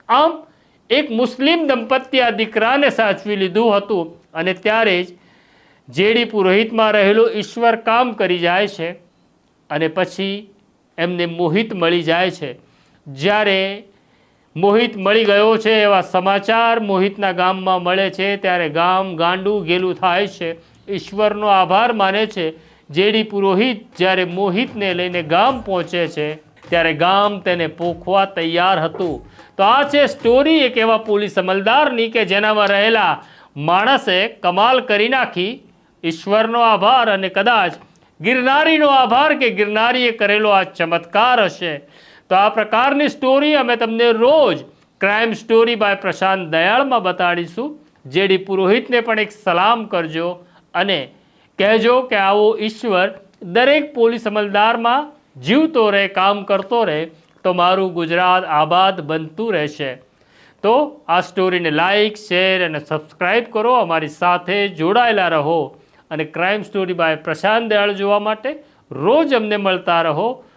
આમ એક મુસ્લિમ દંપતી આ દીકરાને સાચવી લીધું હતું અને ત્યારે જ જેડી પુરોહિતમાં રહેલો ઈશ્વર કામ કરી જાય છે અને પછી એમને મોહિત મળી જાય છે। જ્યારે મોહિત મળી ગયો છે એવા સમાચાર મોહિતના ગામમાં મળે છે ત્યારે ગામ ગાંડું ગેલું થાય છે, ઈશ્વરનો આભાર માને છે। જેડી પુરોહિત જ્યારે મોહિતને લઈને ગામ પહોંચે છે ત્યારે ગામ તેને પોખવા તૈયાર હતું। તો આ છે સ્ટોરી એક એવા પોલીસ અમલદારની કે જેનામાં રહેલા માણસે કમાલ કરી નાખી। ઈશ્વરનો આભાર અને કદાચ ગિરનારીનો આભાર કે ગિરનારીએ કરેલો આ ચમત્કાર હશે। તો આ પ્રકારની સ્ટોરી અમે તમને રોજ ક્રાઇમ સ્ટોરી બાય પ્રશાંત દયાળમાં બતાડીશું। જેડી પુરોહિતને પણ એક સલામ કરજો અને કહેજો કે આવો ઈશ્વર દરેક પોલીસ અમલદારમાં જીવતો રહે, કામ કરતો રહે, તો મારું ગુજરાત આબાદ બનતું રહેશે। તો આ સ્ટોરીને લાઇક, શેર અને સબસ્ક્રાઈબ કરો, અમારી સાથે જોડાયેલા રહો અને ક્રાઇમ સ્ટોરી બાય પ્રશાંત દયાળ જોવા માટે રોજ અમને મળતા રહો।